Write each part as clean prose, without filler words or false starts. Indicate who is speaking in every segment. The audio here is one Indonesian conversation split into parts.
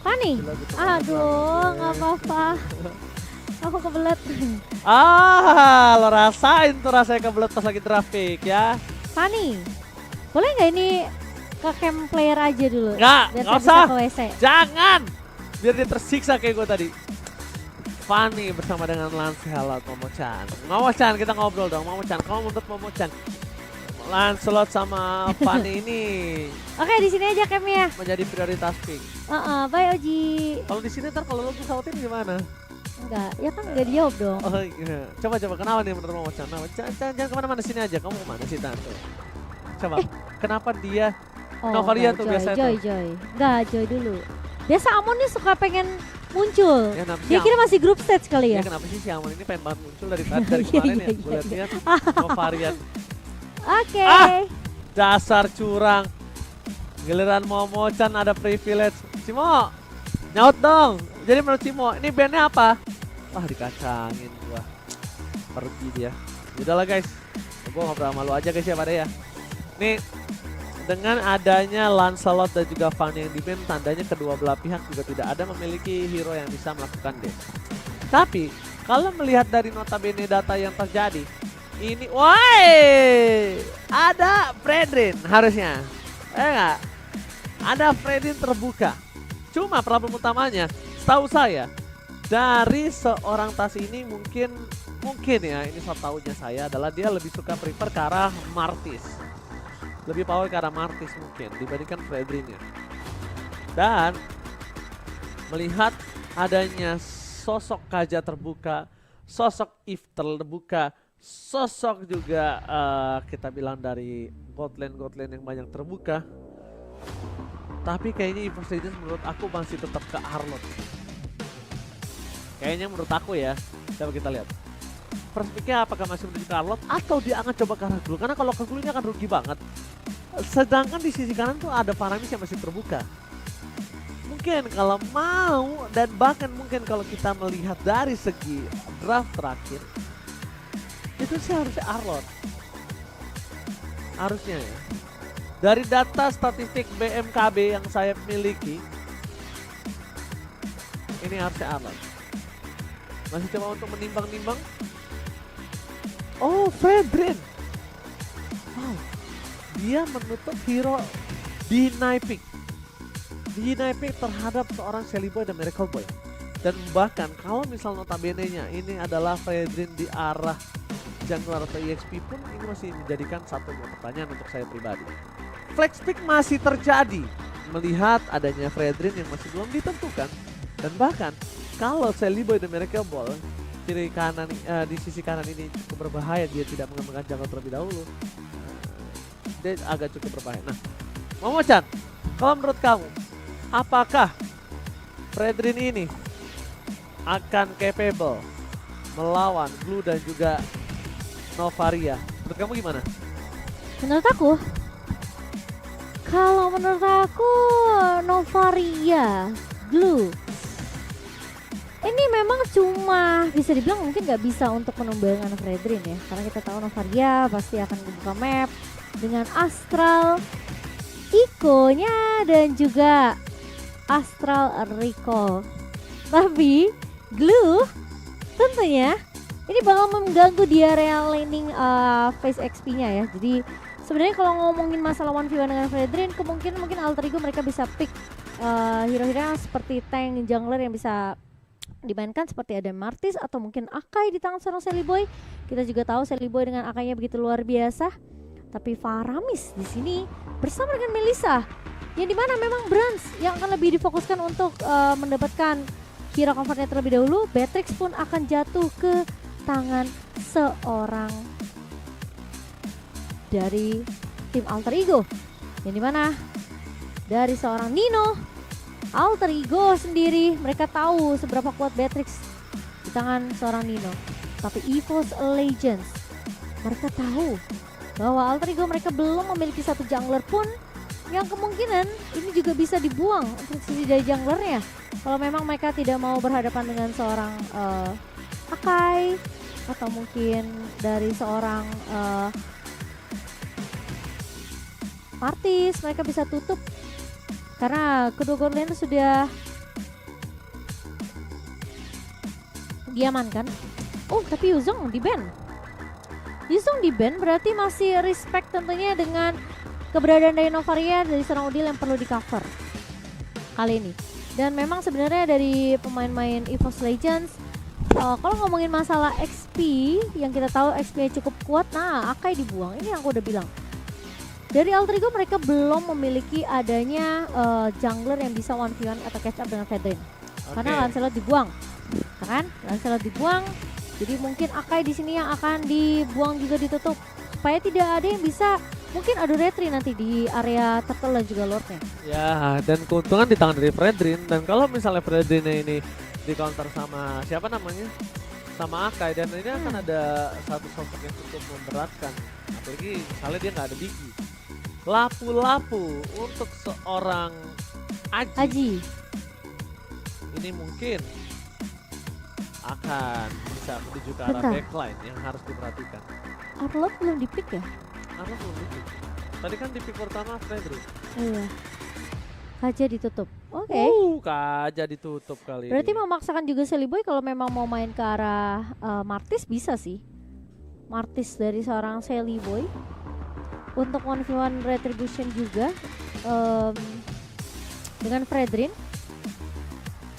Speaker 1: Fanny? Aduh, nggak apa-apa. Aku kebelet.
Speaker 2: Lo rasain tuh rasanya kebelet pas lagi draft pick ya.
Speaker 1: Fanny, boleh nggak ini ke camp player aja dulu?
Speaker 2: Nggak
Speaker 1: Biar
Speaker 2: usah.
Speaker 1: saya bisa ke WC.
Speaker 2: Jangan. Biar dia tersiksa kayak gue tadi. Fanny bersama dengan Lancelot Momo-chan. Momo-chan, kita ngobrol dong. Momo-chan, kamu menurut Momo-chan Lancelot sama Fanny ini
Speaker 1: Oke, di sini aja campnya.
Speaker 2: menjadi prioritas pick.
Speaker 1: Bye Oji.
Speaker 2: Kalau di sini ntar kalau lo sautin gimana?
Speaker 1: Enggak, ya kan nggak dijawab dong.
Speaker 2: Oh iya. Coba kenapa nih menurut Momo-chan? Jangan kemana-mana, sini aja. Kamu kemana sih Tante? Coba, kenapa dia Novaria tuh biasanya
Speaker 1: Joy. Enggak, Joy dulu. Biasa Amon nih suka pengen muncul.
Speaker 2: Ya, kenapa
Speaker 1: Dia
Speaker 2: sih
Speaker 1: kira masih grup stage kali
Speaker 2: Ya
Speaker 1: ya?
Speaker 2: kenapa sih si Amon ini pengen banget muncul dari kemarin ya? Gue liat Novarian.
Speaker 1: Oke.
Speaker 2: Dasar curang. Giliran Momo-chan ada privilege. Cimo, nyaut dong. Jadi menurut Cimo, ini bandnya apa? Wah dikacangin gua. Pergi dia. Udahlah guys. Gua ngobrol sama lu aja guys ya pada ya. Nih, dengan adanya Lancelot dan juga Fanny yang di band, tandanya kedua belah pihak juga tidak ada memiliki hero yang bisa melakukan dash. Tapi, kalau melihat dari notabene data yang terjadi, ini, ada Fredrin harusnya. Enggak? Ada Fredrin terbuka. Cuma problem utamanya, setahu saya, dari seorang tas ini mungkin ya, ini setaunya saya adalah dia lebih suka prefer ke arah Martis. Lebih power ke arah Martis mungkin dibandingkan Fredrinnya. Dan melihat adanya sosok Kaja terbuka, sosok If terbuka, sosok juga kita bilang dari Godland yang banyak terbuka. Tapi kayaknya EVOS Legends menurut aku masih tetap ke Arlot. Kayaknya menurut aku ya, coba kita lihat. First pick-nya apakah masih menuju ke Arlot atau dia akan coba ke arah Glue? Karena kalau ke Glue ini akan rugi banget. Sedangkan di sisi kanan tuh ada Paramis yang masih terbuka. Mungkin kalau mau dan bahkan mungkin kalau kita melihat dari segi draft terakhir, itu sih harusnya Arlot. Harusnya ya. Dari data statistik BMKB yang saya miliki, ini harusnya Arlot. Masih coba untuk menimbang-nimbang. Oh, Fredrin. Wow. Dia menutup hero Deny Pick terhadap seorang Shelly Boy dan Miracle Boy. Dan bahkan kalau misal notabene-nya ini adalah Fredrin di arah jungler atau EXP pun ini masih menjadikan satu pertanyaan untuk saya pribadi. Flex pick masih terjadi melihat adanya Fredrin yang masih belum ditentukan. Dan bahkan kalau Shelly Boy dan Miracle Boy kiri kanan di sisi kanan ini cukup berbahaya, dia tidak mengembangkan jungle terlebih dahulu. Dia agak cukup berbahaya. Nah, Momo-chan, kalau menurut kamu, apakah Fredrin ini akan capable melawan Blue dan juga Novaria? Menurut kamu gimana?
Speaker 1: Kalau menurut aku Novaria, Glue. Ini memang cuma bisa dibilang mungkin nggak bisa untuk menumbangkan Fredrin ya. Karena kita tahu Novaria pasti akan membuka map dengan Astral Eco-nya dan juga Astral Recall. Tapi Glue tentunya ini bakal mengganggu di area laning phase XP-nya ya. Jadi sebenarnya kalau ngomongin masalah 1v1 dengan Fredrin, kemungkinan mungkin alter ego mereka bisa pick hero-hero seperti tank jungler yang bisa dimainkan seperti ada Martis atau mungkin Akai di tangan seorang Shelly Boy. Kita juga tahu Shelly Boy dengan Akainya begitu luar biasa. Tapi Faramis di sini bersama dengan Melissa, yang dimana memang Brans yang akan lebih difokuskan untuk mendapatkan hero comfortnya terlebih dahulu. Beatrix pun akan jatuh ke tangan seorang dari tim alter ego, yang dimana dari seorang Nino. Alter ego sendiri mereka tahu seberapa kuat Beatrix di tangan seorang Nino. Tapi EVOS Legends mereka tahu bahwa alter ego mereka belum memiliki satu jungler pun, yang kemungkinan ini juga bisa dibuang untuk sisi dari junglernya kalau memang mereka tidak mau berhadapan dengan seorang Akai atau mungkin dari seorang Martis. Mereka bisa tutup Karena kedua god laner sudah diamankan. Oh, tapi Yuzong di ban. Yuzong di ban berarti masih respect tentunya dengan keberadaan dari Novaria dari seorang Udil yang perlu di cover kali ini. Dan memang sebenarnya dari pemain-pemain EVOS Legends, kalau ngomongin masalah XP yang kita tahu XP cukup kuat, nah Akai dibuang. Ini yang aku udah bilang. Dari Alter Ego mereka belum memiliki adanya jungler yang bisa 1v1 atau catch up dengan Fedrin. Karena Lancelot dibuang, kan? Lancelot dibuang, jadi mungkin Akai di sini yang akan dibuang juga ditutup supaya tidak ada yang bisa mungkin adu retri nanti di area turtle dan juga lordnya.
Speaker 2: Ya, dan keuntungan di tangan dari Fredrin. Dan kalau misalnya Fredrin ini di counter sama siapa namanya, sama Akai, dan ini akan ada satu sosok yang cukup memberatkan. Apalagi misalnya dia nggak ada Biggie. Lapu-lapu untuk seorang Aji. Ini mungkin akan bisa menuju ke arah backline yang harus diperhatikan.
Speaker 1: Arlot belum di-pick ya?
Speaker 2: Arlot belum di-pick. Tadi kan di pick pertama Fredrin.
Speaker 1: Iya. Kaja ditutup. Oke.
Speaker 2: Kaja ditutup kali
Speaker 1: Berarti
Speaker 2: ini.
Speaker 1: memaksakan juga Seliboy kalau memang mau main ke arah Martis bisa sih. Martis dari seorang Seliboy. Untuk 1v1 retribution juga dengan Fredrin.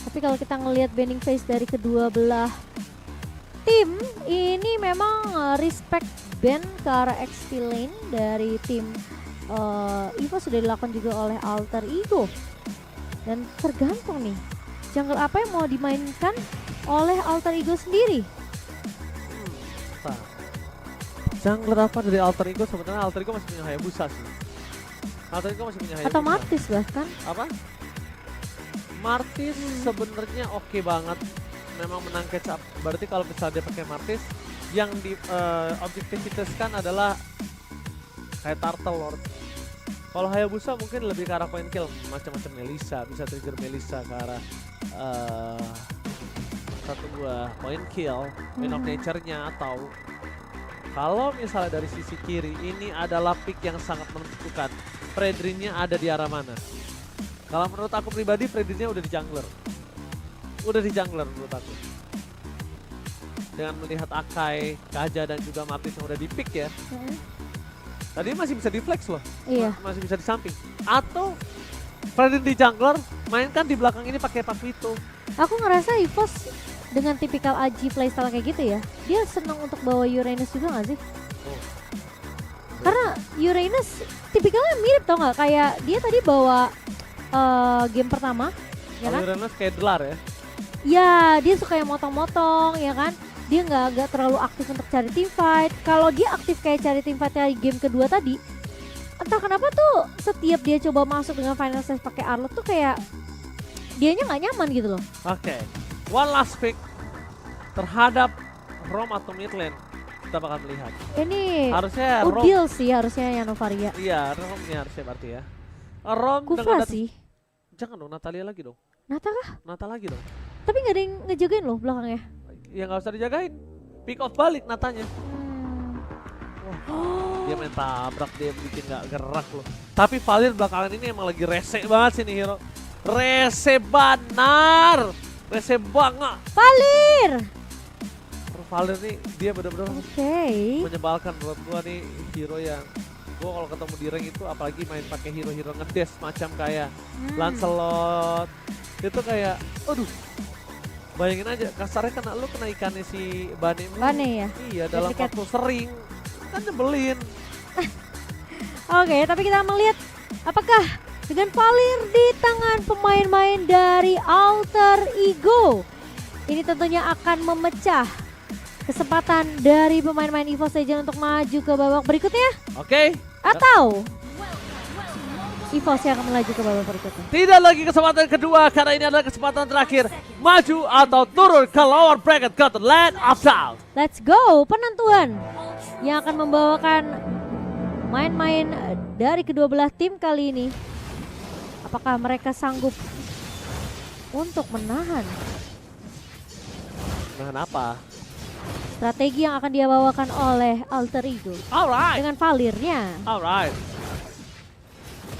Speaker 1: Tapi kalau kita ngelihat banning phase dari kedua belah tim, ini memang respect ban ke arah XP lane dari tim Evo sudah dilakukan juga oleh Alter Ego. Dan tergantung nih, jungle apa yang mau dimainkan oleh Alter Ego sendiri.
Speaker 2: Jungler apa dari Alter Ego? Sebenarnya Alter Ego masih punya Hayabusa sih. Alter Ego masih punya Hayabusa.
Speaker 1: Atau Martis bahkan.
Speaker 2: Apa? Martis sebenarnya oke banget. Memang menang catch up. Berarti kalau misalnya dia pakai Martis, yang di objektivitaskan adalah kayak Turtle Lord. Kalau Hayabusa mungkin lebih ke arah point kill, macam-macam Melissa, bisa trigger Melissa ke arah satu dua point kill, Wind of Nature-nya, atau kalau misalnya dari sisi kiri ini adalah pick yang sangat menentukan. Fredrinnya ada di arah mana? Kalau menurut aku pribadi Fredrinnya udah di jungler. Udah di jungler menurut aku. Dengan melihat Akai, Kaja dan juga Martis yang udah di pick ya. Tadi masih bisa di flex loh.
Speaker 1: Iya.
Speaker 2: Masih bisa di samping. Atau Fredrin di jungler, mainkan di belakang ini pakai Papito.
Speaker 1: Aku ngerasa EVOS dengan tipikal Aji playstyle kayak gitu ya, dia senang untuk bawa Uranus juga gak sih? Karena Uranus tipikalnya mirip tau gak? Kayak dia tadi bawa game pertama, ya kan?
Speaker 2: Uranus kayak Delar ya?
Speaker 1: Ya, dia suka yang motong-motong, ya kan? Dia nggak terlalu aktif untuk cari teamfight. Kalau dia aktif kayak cari teamfight di game kedua tadi, entah kenapa tuh setiap dia coba masuk dengan final stage pakai Arlot tuh kayak dianya nggak nyaman gitu loh.
Speaker 2: Oke. One last pick terhadap Rom atau mid lane. Kita bakal melihat.
Speaker 1: Ini
Speaker 2: harusnya
Speaker 1: Udil sih harusnya yang Novaria.
Speaker 2: Iya, Rom ini harusnya berarti ya. Rom
Speaker 1: Kufra sih.
Speaker 2: Jangan dong, Natalia lagi dong.
Speaker 1: Nata kah?
Speaker 2: Nata lagi dong.
Speaker 1: Tapi nggak ada yang ngejagain loh belakangnya.
Speaker 2: Ya nggak usah dijagain. Pick off balik Natanya. Dia main tabrak, dia bikin nggak gerak loh. Tapi Valir belakangan ini emang lagi rese banget sih nih hero. Rese banar. Rese banget.
Speaker 1: Valir!
Speaker 2: Valir nih dia bener-bener menyebalkan menurut gua nih, hero yang gua kalau ketemu di rank itu apalagi main pakai hero-hero ngedes macam kayak Lancelot. Itu kayak aduh. Bayangin aja kasarnya kena ikannya si Bane.
Speaker 1: Bane ya?
Speaker 2: Iya, dalam waktu sering. Kan nyebelin.
Speaker 1: Oke, tapi kita melihat apakah dengan Valir di tangan pemain-pemain dari Alter Ego ini tentunya akan memecah kesempatan dari pemain-pemain EVOS Legends untuk maju ke babak berikutnya?
Speaker 2: Oke.
Speaker 1: Atau EVOS yang akan melaju ke babak berikutnya?
Speaker 2: Tidak lagi kesempatan kedua karena ini adalah kesempatan terakhir. Maju atau turun ke lower bracket ke Land of South.
Speaker 1: Let's go, penentuan yang akan membawakan main-main dari kedua belah tim kali ini. Apakah mereka sanggup untuk menahan?
Speaker 2: Menahan apa?
Speaker 1: Strategi yang akan dia bawakan oleh Alter Ego.
Speaker 2: Alright.
Speaker 1: Dengan Valirnya.
Speaker 2: Alright.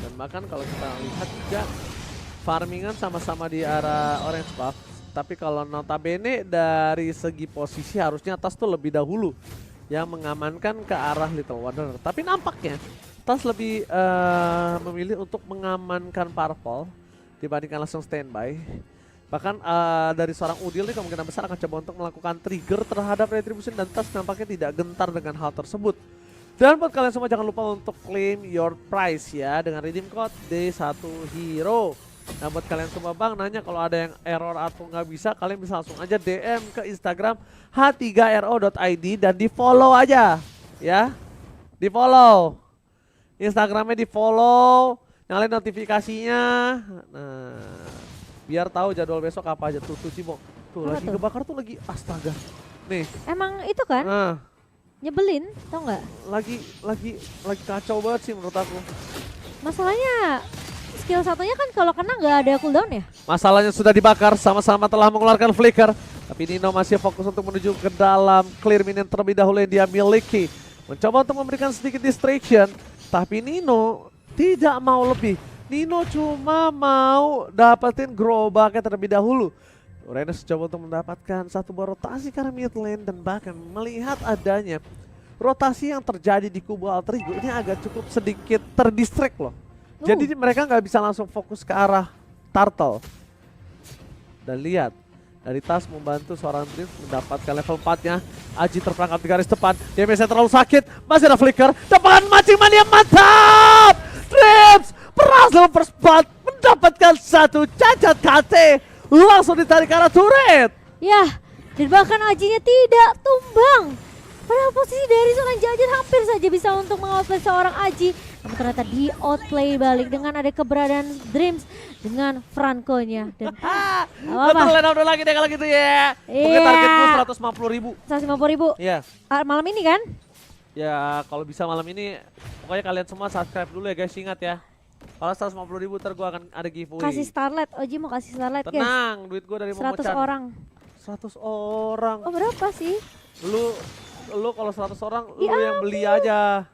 Speaker 2: Dan bahkan kalau kita lihat juga farmingan sama-sama di arah orange buff. Tapi kalau notabene dari segi posisi harusnya Tas tuh lebih dahulu yang mengamankan ke arah Little Wonder. Tapi nampaknya Tas lebih memilih untuk mengamankan Purple dibandingkan langsung standby. Bahkan dari seorang Udil nih kemungkinan besar akan coba untuk melakukan trigger terhadap Retribution dan Tas nampaknya tidak gentar dengan hal tersebut. Dan buat kalian semua jangan lupa untuk claim your prize ya dengan redeem code D1Hero. Nah buat kalian semua bang nanya kalau ada yang error atau nggak bisa, kalian bisa langsung aja DM ke Instagram h3ro.id dan di follow aja ya. Di follow Instagramnya, di follow, nyalain notifikasinya. Nah biar tahu jadwal besok apa aja. Tuh Cimo tuh
Speaker 1: apa
Speaker 2: lagi
Speaker 1: tuh?
Speaker 2: kebakar tuh, lagi astaga nih.
Speaker 1: Emang itu kan nyebelin, tau nggak?
Speaker 2: Lagi kacau banget sih menurut aku.
Speaker 1: Masalahnya skill satunya kan kalau kena nggak ada cooldown ya?
Speaker 2: Masalahnya sudah dibakar, sama-sama telah mengeluarkan flicker. Tapi Nino masih fokus untuk menuju ke dalam clear minion terlebih dahulu yang dia miliki. Mencoba untuk memberikan sedikit distraction, tapi Nino tidak mau lebih. Nino cuma mau dapetin gerobaknya terlebih dahulu. Renus coba untuk mendapatkan satu buah rotasi ke arah mid lane dan bahkan melihat adanya rotasi yang terjadi di kubu Alter Ego ini agak cukup sedikit terdistract loh. Jadi mereka nggak bisa langsung fokus ke arah Turtle. Dan lihat, dari Tas membantu seorang Dreams mendapatkan level 4-nya. Aji terperangkap di garis depan, damage-nya terlalu sakit, masih ada flicker, dapatkan mancing mania mantap! Dreams berhasil first blood mendapatkan satu cacat KT, langsung ditarik ke arah turret.
Speaker 1: Ya, dan bahkan Ajinya tidak tumbang. Padahal posisi dari seorang Jajan hampir saja bisa untuk mengoutplay seorang Aji. Namun ternyata di outplay balik dengan ada keberadaan Dreams dengan Franco-nya. Dan
Speaker 2: Betul, line up lagi deh kalau gitu ya. Mungkin targetku 150.000.
Speaker 1: 150.000
Speaker 2: Iya.
Speaker 1: malam ini kan?
Speaker 2: Ya kalau bisa malam ini, pokoknya kalian semua subscribe dulu ya guys, ingat ya. Kalau 150.000 ntar gue akan ada giveaway.
Speaker 1: Kasih Starlight, Oji mau kasih Starlight guys.
Speaker 2: Tenang, duit gue dari
Speaker 1: 100
Speaker 2: Momo-chan.
Speaker 1: orang.
Speaker 2: 100 orang.
Speaker 1: Oh berapa sih?
Speaker 2: Lu kalau 100 orang, lu
Speaker 1: Ya
Speaker 2: yang beli aja.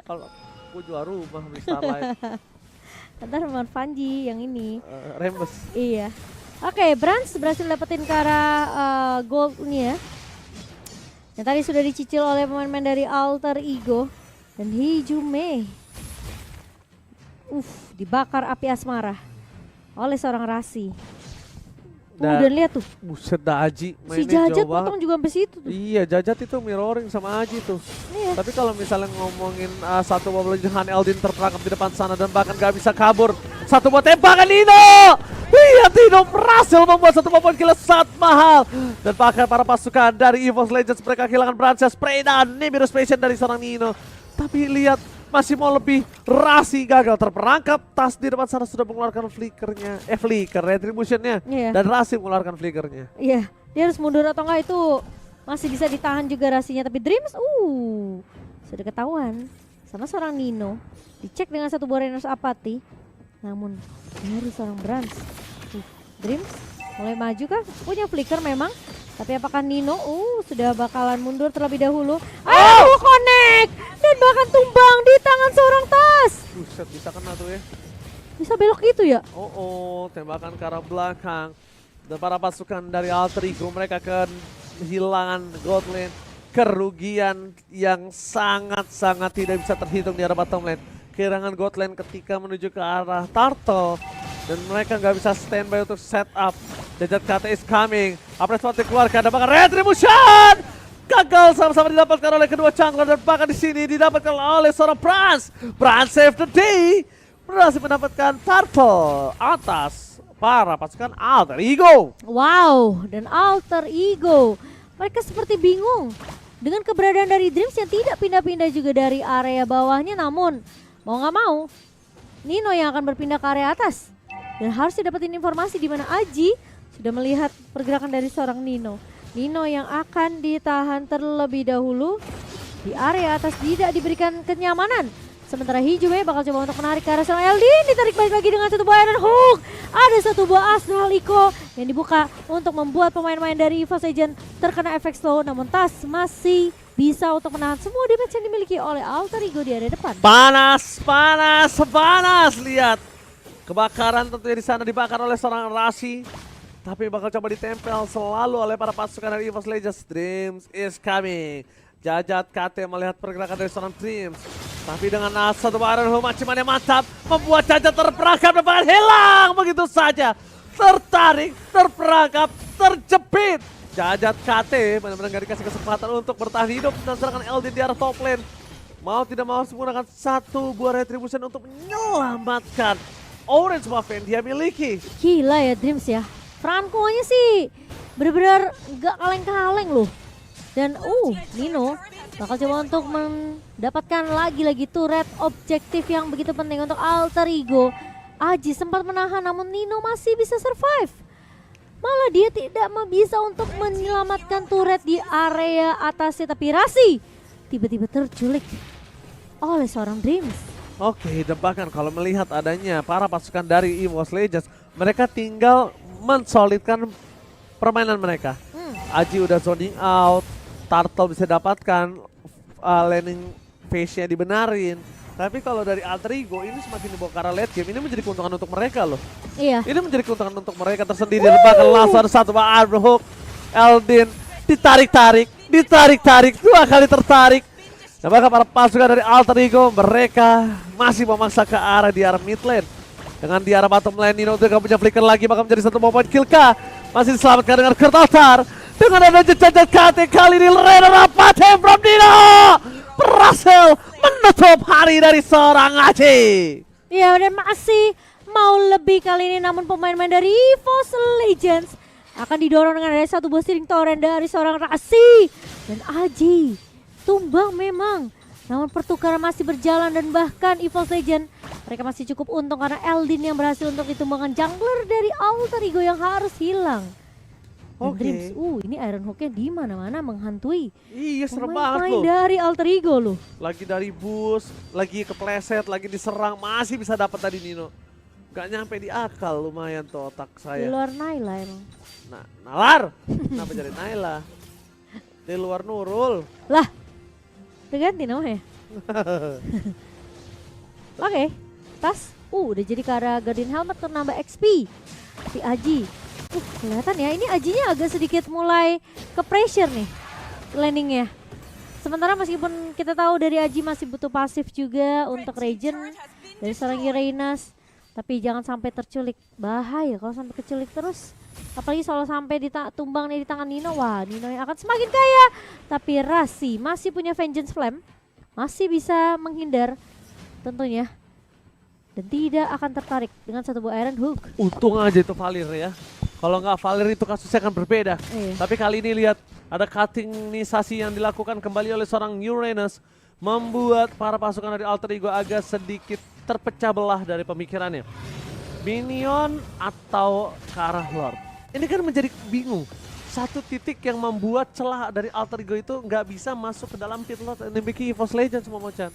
Speaker 2: Kalau gue jual rumah beli Starlight.
Speaker 1: Ntar sama Vanji yang ini.
Speaker 2: Rembes.
Speaker 1: Iya. Oke, Brans berhasil dapetin ke arah gold ini ya. Yang tadi sudah dicicil oleh pemain-pemain dari Alter Ego. Dan Hijume. Dibakar api asmara oleh seorang Rasi. Dan lihat tuh.
Speaker 2: Buset dah Aji
Speaker 1: Si
Speaker 2: mainnya
Speaker 1: Jajat
Speaker 2: jauh banget.
Speaker 1: potong juga sampai situ tuh.
Speaker 2: Iya, Jajat itu mirroring sama Aji tuh.
Speaker 1: Iya.
Speaker 2: Tapi kalau misalnya ngomongin satu buah Han Eldin terperangkap di depan sana dan bahkan gak bisa kabur. Satu buah tembakan Nino. Iya, Nino berhasil membuat satu buah poin kill sangat mahal. Dan bahkan para pasukan dari EVOS Legends mereka kehilangan Branches, Spray dan Nimbus Passion dari seorang Nino. Tapi lihat masih mau lebih, Rasi gagal terperangkap. Tas di depan sana sudah mengeluarkan flickernya, flicker retributionnya.
Speaker 1: Iya.
Speaker 2: Dan Rasi mengeluarkan flickernya.
Speaker 1: Iya, dia harus mundur atau enggak itu masih bisa ditahan juga Rasinya. Tapi Dreams, sudah ketahuan sama seorang Nino. Dicek dengan satu buah Renus Apati. Namun dari seorang Brans, Dreams mulai maju kah? Punya flicker memang. Tapi apakah Nino sudah bakalan mundur terlebih dahulu? Connect! Dan bahkan tumbang di tangan seorang Tas.
Speaker 2: Buset, bisa kena tuh ya.
Speaker 1: Bisa belok gitu ya?
Speaker 2: Tembakan ke arah belakang. Dan para pasukan dari Alter Ego mereka kehilangan gold lane. Kerugian yang sangat-sangat tidak bisa terhitung di arah bottom lane. Kehilangan gold lane ketika menuju ke arah Turtle. Dan mereka nggak bisa standby untuk setup. Jajat KT is coming. Apres Forte keluarkan, ada bahkan Retribution! Gagal sama-sama didapatkan oleh kedua jungler dan bahkan di sini didapatkan oleh seorang Brans. Brans save the day. Berhasil mendapatkan Turtle atas para pasukan Alter Ego.
Speaker 1: Wow, dan Alter Ego. Mereka seperti bingung dengan keberadaan dari Dreams yang tidak pindah-pindah juga dari area bawahnya. Namun mau nggak mau Nino yang akan berpindah ke area atas. Dan harus didapetin informasi di mana Aji sudah melihat pergerakan dari seorang Nino. Nino yang akan ditahan terlebih dahulu di area atas, tidak diberikan kenyamanan. Sementara Hijume bakal coba untuk menarik ke arah seorang Eldin, ditarik balik lagi dengan satu buah Iron Hook. Ada satu buah Astral Echo yang dibuka untuk membuat pemain-pemain dari EVOS Legends terkena efek slow. Namun Tas masih bisa untuk menahan semua damage yang dimiliki oleh Alter Ego di area depan.
Speaker 2: Panas, panas, panas. Lihat. Kebakaran tentunya di sana dibakar oleh seorang Rashi. Tapi bakal coba ditempel selalu oleh para pasukan dari EVOS Legends. Dreams is coming. Jajat KT melihat pergerakan dari seorang Dreams. Tapi dengan satu Iron Home cuman yang mantap. Membuat Jajat terperangkap dan bahkan hilang begitu saja. Tertarik, terperangkap, terjepit. Jajat KT benar-benar gak dikasih kesempatan untuk bertahan hidup. Dan serangan Eldin di arah top lane. Mau tidak mau harus menggunakan satu buah retribution untuk menyelamatkan orange buff yang dia miliki.
Speaker 1: Gila ya Dreams ya. Franco-nya sih bener-bener gak kaleng-kaleng loh. Dan Nino bakal coba untuk mendapatkan lagi-lagi turret objektif yang begitu penting untuk Alter Ego. Aji sempat menahan namun Nino masih bisa survive. Malah dia tidak bisa untuk menyelamatkan turret di area atasnya. Tapi Rasi tiba-tiba terculik oleh seorang Dreams.
Speaker 2: Oke, dan bahkan kalau melihat adanya para pasukan dari EVOS Legends, mereka tinggal mensolidkan permainan mereka. Aji udah zoning out, Turtle bisa dapatkan landing phase-nya dibenarin. Tapi kalau dari Alter Ego ini semakin dibawa ke arah late game, ini menjadi keuntungan untuk mereka loh.
Speaker 1: Iya.
Speaker 2: Ini menjadi keuntungan untuk mereka tersendiri. Bahkan langsung ada satu Iron Hook, Eldin ditarik-tarik, 2 kali tertarik. Dan bahkan para pasukan dari Alter Ego, mereka masih memaksa ke arah di arah mid lane. Dengan di arah bottom lane, Nino juga punya flicker lagi, bakal menjadi satu point kill K. Masih diselamatkan dengan Kurt Altar. Dengan ada Jajat KT kali ini, Rena rapat from Nino. Berhasil menutup hari dari seorang Aji.
Speaker 1: Iya, dan masih mau lebih kali ini, namun pemain-pemain dari EVOS Legends akan didorong dengan ada satu buah steering torrent dari seorang Rasi. Dan Aji tumbang memang, namun pertukaran masih berjalan dan bahkan EVOS Legends mereka masih cukup untung karena Eldin yang berhasil untuk ditumbangkan jungler dari Alter Ego yang harus hilang.
Speaker 2: Oke.
Speaker 1: Dreams, ini Iron Hook-nya di mana-mana menghantui.
Speaker 2: Iya, serem banget
Speaker 1: Pemain
Speaker 2: loh.
Speaker 1: dari Alter Ego loh.
Speaker 2: Lagi dari bus, lagi kepleset, lagi diserang, masih bisa dapat tadi Nino. Gak nyampe di akal, lumayan tuh otak
Speaker 1: Di
Speaker 2: saya.
Speaker 1: luar Naila emang.
Speaker 2: Nah, Nalar. Kenapa jadi Naila? Di luar Nurul.
Speaker 1: Lah, udah ganti namanya. Oke, tas. Udah jadi ke arah Guardian Helmet untuk nambah XP. Si Aji. Kelihatan ya, ini Ajinya agak sedikit mulai ke pressure nih landingnya. Sementara meskipun kita tahu dari Aji masih butuh pasif juga untuk regen dari seorang Uranus. Tapi jangan sampai terculik, bahaya kalau sampai keculik terus. Apalagi kalau sampai tumbang nih di tangan Nino, wah Nino yang akan semakin kaya. Tapi Rasi masih punya Vengeance Flame, masih bisa menghindar tentunya. Dan tidak akan tertarik dengan satu buah Iron Hook.
Speaker 2: Untung aja itu Valir ya. Kalau nggak Valir itu kasusnya akan berbeda.
Speaker 1: Iya.
Speaker 2: Tapi kali ini lihat ada cuttingisasi yang dilakukan kembali oleh seorang Uranus. Membuat para pasukan dari Alter Ego agak sedikit terpecah belah dari pemikirannya. Minion atau ke arah Lord. Ini kan menjadi bingung. Satu titik yang membuat celah dari Alter Ego itu nggak bisa masuk ke dalam pit Lord dan dibikin EVOS Legends semua Mocan.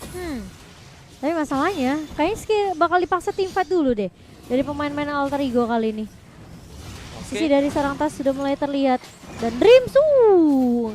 Speaker 1: Tapi masalahnya kayaknya bakal dipaksa team fight dulu deh dari pemain-pemain Alter Ego kali ini. Sisi dari sarang tas sudah mulai terlihat. Dan Dreams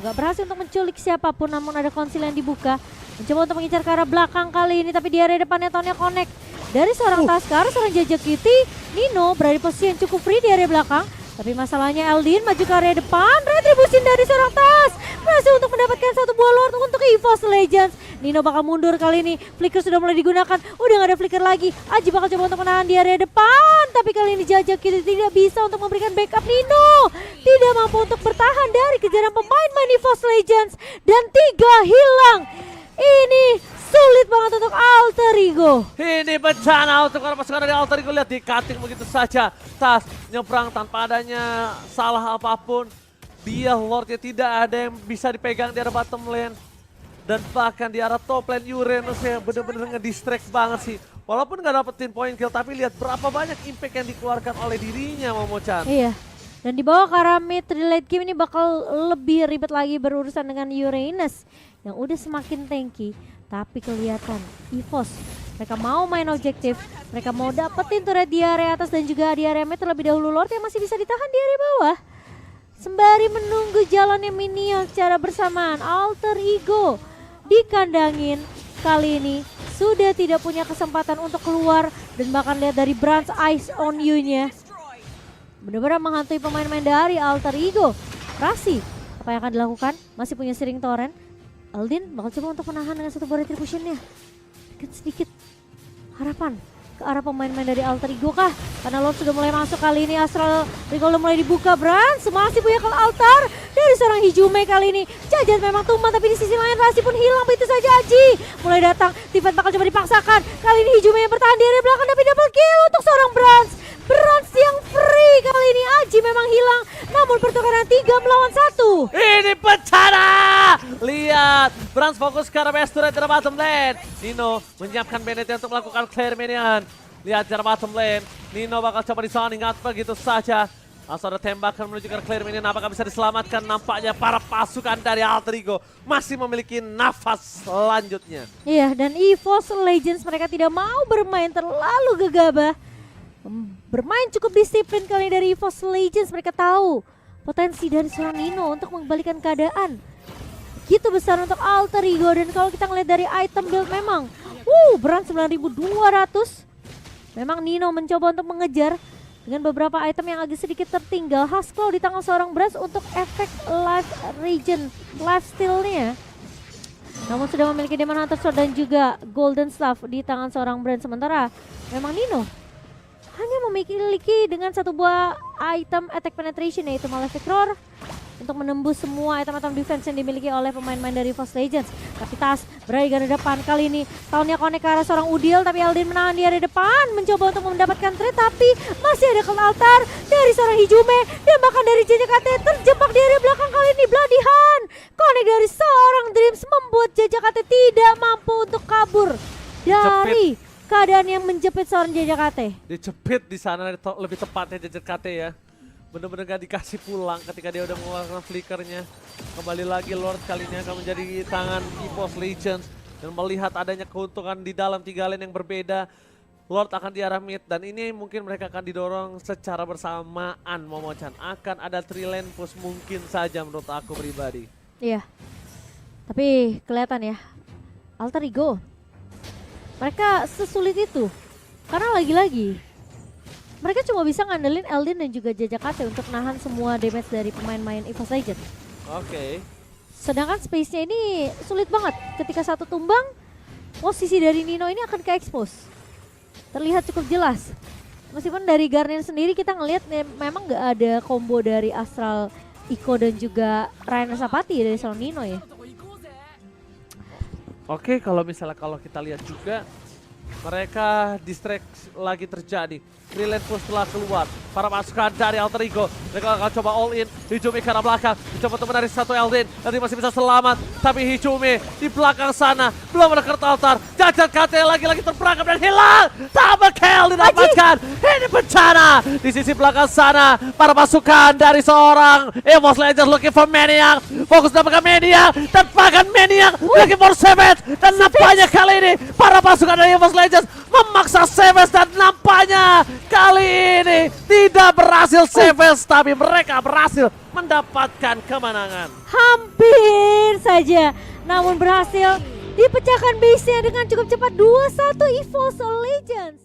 Speaker 1: nggak berhasil untuk menculik siapapun, namun ada konsil yang dibuka. Mencoba untuk mengincar ke arah belakang kali ini, tapi di area depannya Tonnya connect. Dari seorang tas ke arah seorang Jajak Kitty, Nino berada di posisi yang cukup free di area belakang. Tapi masalahnya Eldin maju ke area depan, retribusi dari seorang tas. Berhasil untuk mendapatkan satu buah Lord untuk EVOS Legends. Nino bakal mundur kali ini, flicker sudah mulai digunakan, udah gak ada flicker lagi. Aji bakal coba untuk menahan di area depan. Tapi kali ini Jajak Kitty tidak bisa untuk memberikan backup Nino. Tidak mampu untuk bertahan dari kejaran pemain EVOS Legends. Dan 3 hilang. Ini sulit banget untuk Alter Ego.
Speaker 2: Ini bencana untuk para pasukan dari Alter Ego. Lihat di cutting begitu saja. Tas nyebrang tanpa adanya salah apapun. Dia Lordnya tidak ada yang bisa dipegang di arah bottom lane. Dan bahkan di arah top lane Uranus yang bener-bener ngedistract banget sih. Walaupun gak dapetin point kill, tapi lihat berapa banyak impact yang dikeluarkan oleh dirinya Momo-chan.
Speaker 1: Iya. Dan dibawa ke arah mid late game ini bakal lebih ribet lagi berurusan dengan Uranus yang udah semakin tanky. Tapi kelihatan EVOS mereka mau main objektif, mereka mau dapetin turret di area atas dan juga di area mid terlebih dahulu. Lord yang masih bisa ditahan di area bawah. Sembari menunggu jalannya minion secara bersamaan. Alter Ego dikandangin kali ini sudah tidak punya kesempatan untuk keluar. Dan bahkan lihat dari Brand's Eyes on You-nya. Benar-benar menghantui pemain-pemain dari Alter Ego. Rasi, apa yang akan dilakukan? Masih punya Searing Torrent. Aldin bakal coba untuk menahan dengan satu buah retribution-nya. Sedikit harapan ke arah pemain-pemain dari Alter Ego kah? Karena Lord sudah mulai masuk kali ini. Astral Recall udah mulai dibuka. Brand masih punya kalau altar dari seorang Hijume kali ini. Jajat memang tumbang, tapi di sisi lain Rasi pun hilang. Begitu saja Aji mulai datang. Tifat bakal coba dipaksakan. Kali ini Hijume yang bertahan di area belakang, tapi double kill untuk seorang Brand. Brand yang free kali ini. Aji memang hilang, namun pertukaran 3 melawan 1.
Speaker 2: Ini bencana! Lihat, Brans fokus ke arah base turret di bottom lane. Nino menyiapkan Bennett untuk melakukan clear minion. Lihat di bottom lane, Nino bakal coba disounding out begitu saja. Langsung ada tembakan menuju ke clear minion, apakah bisa diselamatkan? Nampaknya para pasukan dari Alter Ego masih memiliki nafas selanjutnya.
Speaker 1: Iya, dan EVOS Legends mereka tidak mau bermain terlalu gegabah. Bermain cukup disiplin kali dari EVOS Legends. Mereka tahu potensi dari seorang Nino untuk mengembalikan keadaan gitu besar untuk Alter Ego. Dan kalau kita ngeliat dari item build memang Brand 9200. Memang Nino mencoba untuk mengejar dengan beberapa item yang agak sedikit tertinggal. Husklaw di tangan seorang Brand untuk efek life regen, life steal-nya. Namun sudah memiliki Demon Hunter Sword dan juga Golden Staff di tangan seorang Brand. Sementara memang Nino hanya memiliki dengan satu buah item attack penetration, yaitu Malefic Roar, untuk menembus semua item-item defense yang dimiliki oleh pemain-pemain dari EVOS Legends. Tapi Tas berada di garda depan kali ini. Tahunnya connect ke arah seorang Udil, tapi Aldin menahan di area depan, mencoba untuk mendapatkan trade, tapi masih ada Cult Altar dari seorang Hijume dan bahkan dari JJKT terjebak di area belakang kali ini. Bloody Hand connect dari seorang Dreams membuat JJKT tidak mampu untuk kabur dari keadaan yang menjepit seorang JJKT.
Speaker 2: Dijepit di sana lebih tepatnya JJKT ya. Bener-bener gak dikasih pulang ketika dia udah mengeluarkan flickernya. Kembali lagi Lord kali ini akan menjadi tangan EVOS Legends. Dan melihat adanya keuntungan di dalam 3 lane yang berbeda, Lord akan di arah mid. Dan ini mungkin mereka akan didorong secara bersamaan, Momo-chan. Akan ada 3 lane push mungkin saja menurut aku pribadi.
Speaker 1: Iya, tapi kelihatan ya, Alter Ego mereka sesulit itu. Karena lagi-lagi mereka cuma bisa ngandelin Eldin dan juga JJKT untuk nahan semua damage dari pemain-pemain EVOS Legends.
Speaker 2: Oke.
Speaker 1: Sedangkan space-nya ini sulit banget. Ketika satu tumbang, posisi dari Nino ini akan ke-expose. Terlihat cukup jelas. Meskipun dari Garnier sendiri kita ngelihat memang nggak ada combo dari Astral Iko dan juga Rainer Sapati dari seorang Nino ya.
Speaker 2: Oke, kalau kita lihat juga mereka distract lagi terjadi. Brilliant push telah keluar. Para pasukan dari Alter Ego mereka akan coba all in. Hijume ke arah belakang, mencoba untuk menarik satu Eldin. Nanti masih bisa selamat, tapi Hijume di belakang sana belum ada Cult Altar. JJKT lagi-lagi terperangkap dan hilang. Double kill didapatkan. Ini bencana di sisi belakang sana. Para pasukan dari seorang EVOS Legends looking for Maniac. Fokus dapatkan Maniac, dapatkan Maniac looking for Savage. Dan nampaknya kali ini para pasukan dari EVOS Legends memaksa Savage dan nampaknya kali ini tidak berhasil Savage, tapi mereka berhasil mendapatkan kemenangan.
Speaker 1: Hampir saja, namun berhasil dipecahkan base-nya dengan cukup cepat. 2-1 EVOS Legends.